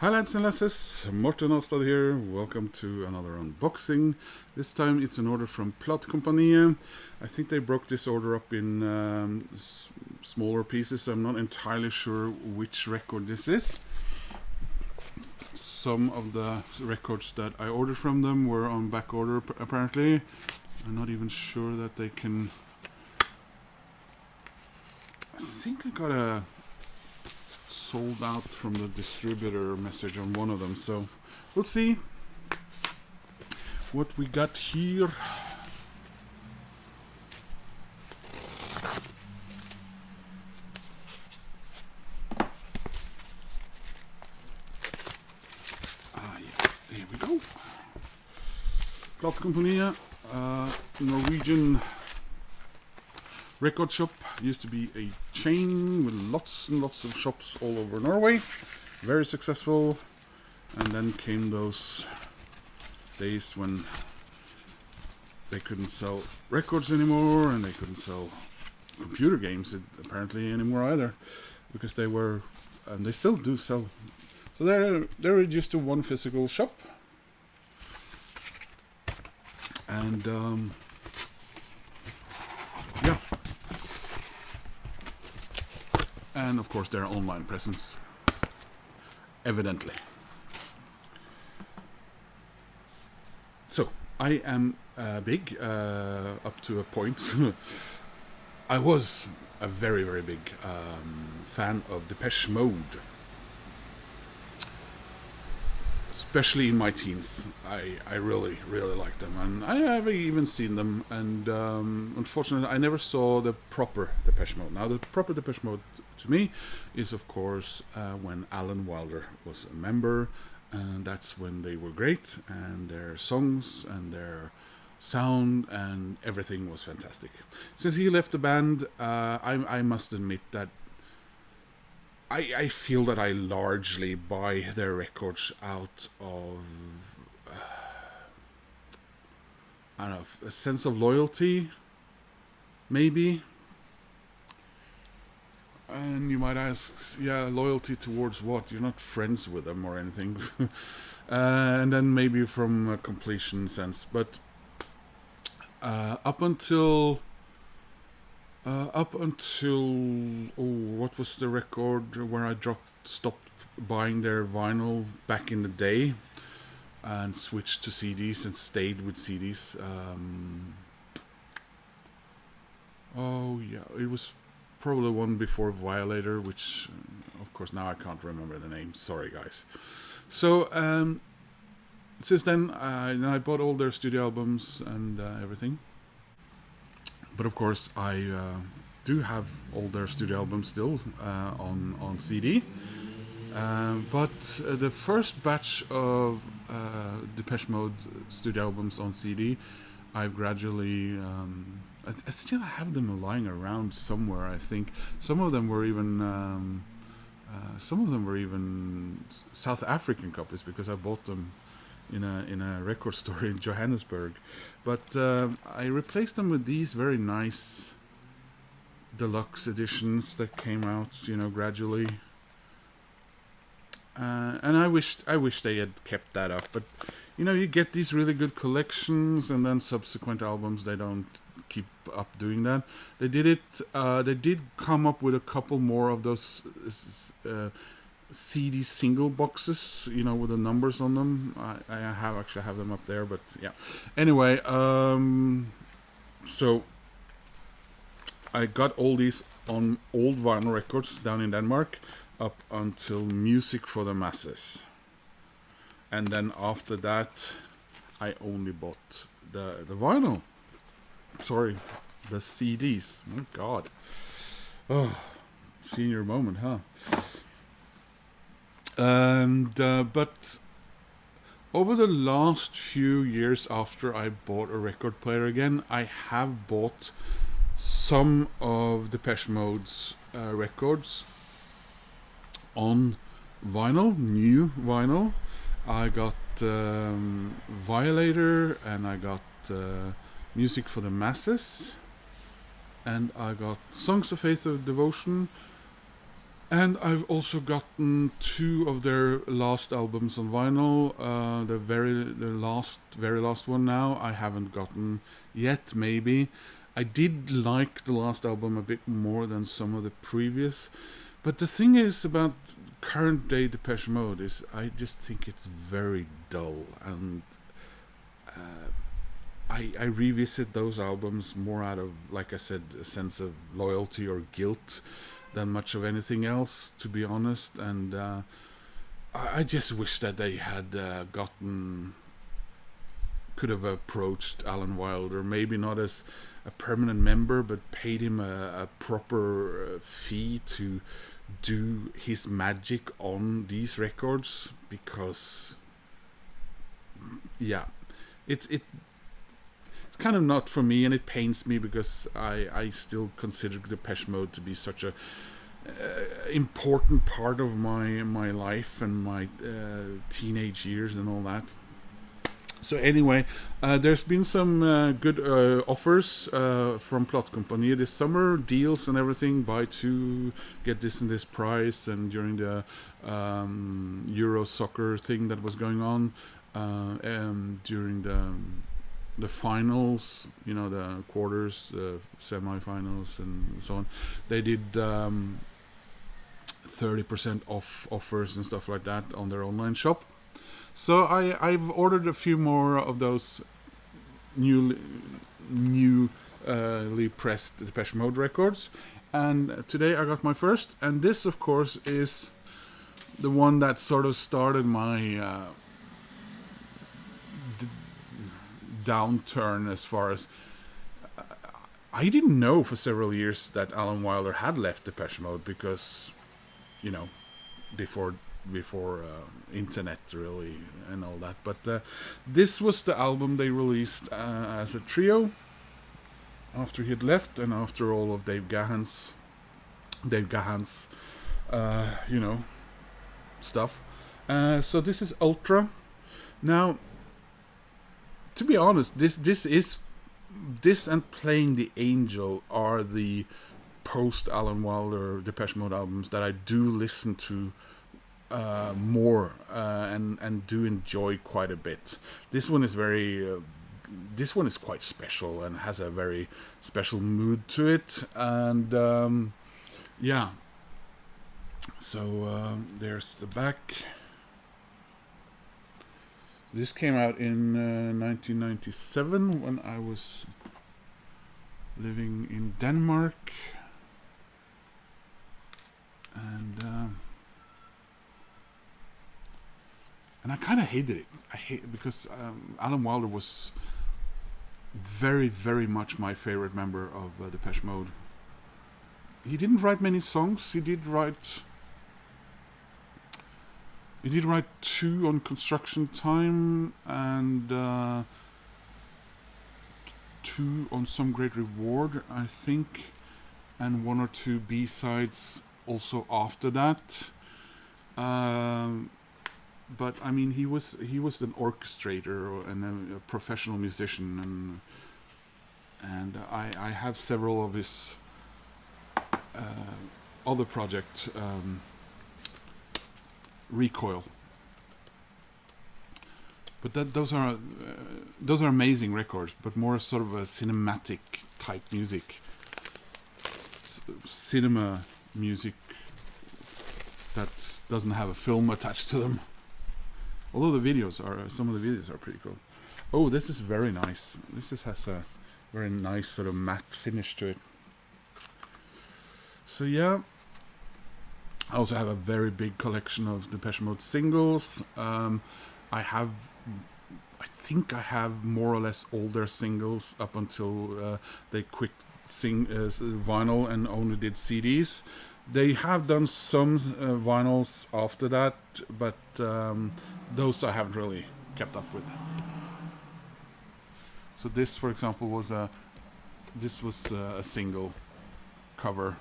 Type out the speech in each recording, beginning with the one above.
Hi lads and lasses, Morten Astad here, welcome to another unboxing. This time it's an order from Platekompaniet. I think they broke this order up in smaller pieces, so I'm not entirely sure which record this is. Some of the records that I ordered from them were on back order apparently. I'm not even sure that they can... I think I got a sold out from the distributor message on one of them, so we'll see what we got here. Yeah, here we go. Platekompaniet, Norwegian record shop. Used to be a chain with lots and lots of shops all over Norway. Very successful. And then came those days when they couldn't sell records anymore, and they couldn't sell computer games apparently anymore either, because they were, and they still do sell. So they're reduced to one physical shop. And yeah. And of course their online presence, evidently. So I am big up to a point. I was a very, very big fan of Depeche Mode, especially in my teens. I really, really liked them, and I have even seen them. And unfortunately, I never saw the proper Depeche Mode. Now, the proper Depeche Mode to me is, of course, when Alan Wilders was a member, and that's when they were great, and their songs and their sound and everything was fantastic. Since he left the band, I must admit that I feel that I largely buy their records out of I don't know, a sense of loyalty, maybe. And you might ask, yeah, loyalty towards what? You're not friends with them or anything. And then maybe from a completion sense. But up until what was the record where I stopped buying their vinyl back in the day and switched to CDs and stayed with CDs. Oh yeah, it was probably the one before Violator, which of course now I can't remember the name, sorry guys. So since then I bought all their studio albums and everything. But of course I do have all their studio albums still on CD. But the first batch of Depeche Mode studio albums on CD, I've gradually I still have them lying around somewhere. I think some of them were even South African copies, because I bought them in a record store in Johannesburg. But I replaced them with these very nice deluxe editions that came out, gradually. And I wish they had kept that up. But you get these really good collections, and then subsequent albums they don't keep up doing that. They did it. They did come up with a couple more of those CD single boxes, with the numbers on them. I have them up there, but yeah. Anyway, so I got all these on old vinyl records down in Denmark up until Music for the Masses, and then after that I only bought the vinyl. Sorry, the CDs. Oh God. Oh, senior moment, huh? And but over the last few years after I bought a record player again, I have bought some of Depeche Mode's records on vinyl, new vinyl. I got Violator, and I got Music for the Masses, and I got Songs of Faith of Devotion, And I've also gotten 2 of their last albums on vinyl. The very last one now I haven't gotten yet. Maybe I did like the last album a bit more than some of the previous. But the thing is about current day Depeche Mode is I just think it's very dull, and I revisit those albums more out of, like I said, a sense of loyalty or guilt than much of anything else, to be honest. And I just wish that they had could have approached Alan Wilder, maybe not as a permanent member, but paid him a proper fee to do his magic on these records, because yeah, it's kind of not for me, and it pains me because I still consider Depeche Mode to be such a important part of my life and my teenage years and all that. So anyway, there's been some good offers from Plot Company this summer, deals and everything. Buy 2, get this and this price. And during the Euro soccer thing that was going on, during the finals, you know, the quarters, semi-finals, and so on, they did 30% off offers and stuff like that on their online shop. So I've ordered a few more of those newly pressed Depeche Mode records, and today I got my first. And this, of course, is the one that sort of started my downturn, as far as I didn't know for several years that Alan Wilder had left Depeche Mode, because, you know, before internet really and all that. But this was the album they released as a trio after he had left, and after all of Dave Gahans stuff. So this is Ultra. Now, to be honest, this and Playing the Angel are the post Alan Wilder Depeche Mode albums that I do listen to more and do enjoy quite a bit. This one is quite special and has a very special mood to it, and yeah. So there's the back. This came out in 1997 when I was living in Denmark, and I kind of hated it. I hate it because Alan Wilder was very, very much my favorite member of Depeche Mode. He didn't write many songs. He did write 2 on Construction Time, and 2 on Some Great Reward, I think, and 1 or 2 B-sides also after that. But I mean, he was an orchestrator and a professional musician, and I have several of his other projects. Recoil, but those are amazing records, but more sort of a cinematic type music, cinema music that doesn't have a film attached to them. Although some of the videos are pretty cool. Oh, this is very nice. Has a very nice sort of matte finish to it. So yeah. I also have a very big collection of Depeche Mode singles. I think I have more or less all their singles up until they quit vinyl and only did CDs. They have done some vinyls after that, but those I haven't really kept up with. So this, for example, was a single cover.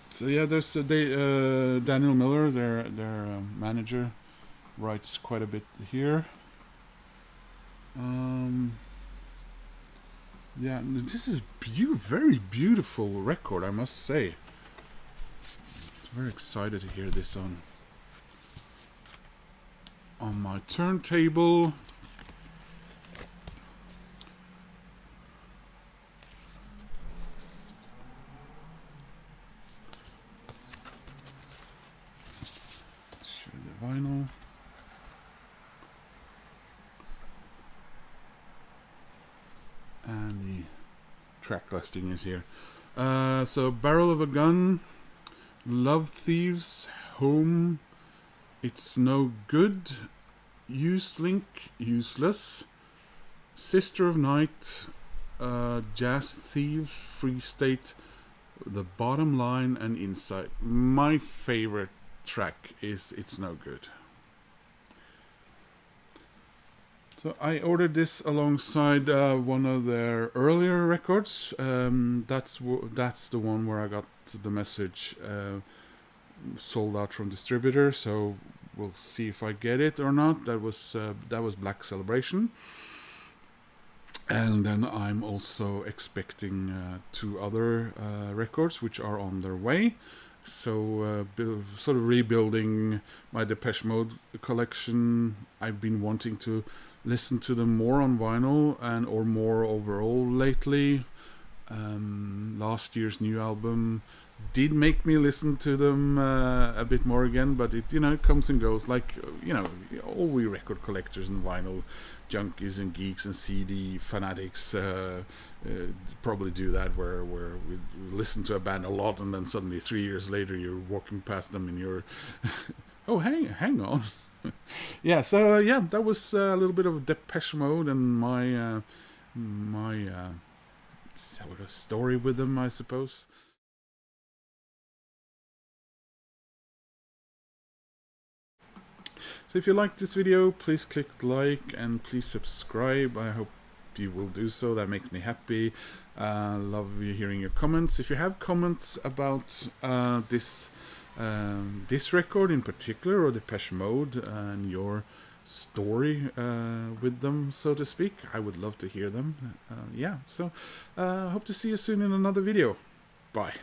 So yeah, there's Daniel Miller, their manager, writes quite a bit here. Yeah, this is very beautiful record, I must say. I'm very excited to hear this on my turntable. Show the vinyl. And the track listing is here. So Barrel of a Gun, Love Thieves, Home, It's No Good, Uselink, Useless, Sister of Night, Jazz Thieves, Free State, The Bottom Line, and Inside. My favorite track is It's No Good. So I ordered this alongside one of their earlier records. That's the one where I got the message sold out from distributor. So we'll see if I get it or not. That was Black Celebration. And then I'm also expecting 2 other records which are on their way. So sort of rebuilding my Depeche Mode collection. I've been wanting to listen to them more on vinyl or more overall lately. Last year's new album did make me listen to them a bit more again, but it comes and goes, like all we record collectors and vinyl junkies and geeks and CD fanatics probably do that, where we listen to a band a lot and then suddenly 3 years later you're walking past them and you're oh hang on. Yeah, so that was a little bit of Depeche Mode and my sort of story with them, I suppose. So if you like this video, please click like and please subscribe. I hope you will do so. That makes me happy. Love hearing your comments. If you have comments about this record in particular, or Depeche Mode and your story with them, so to speak, I would love to hear them. So hope to see you soon in another video. Bye.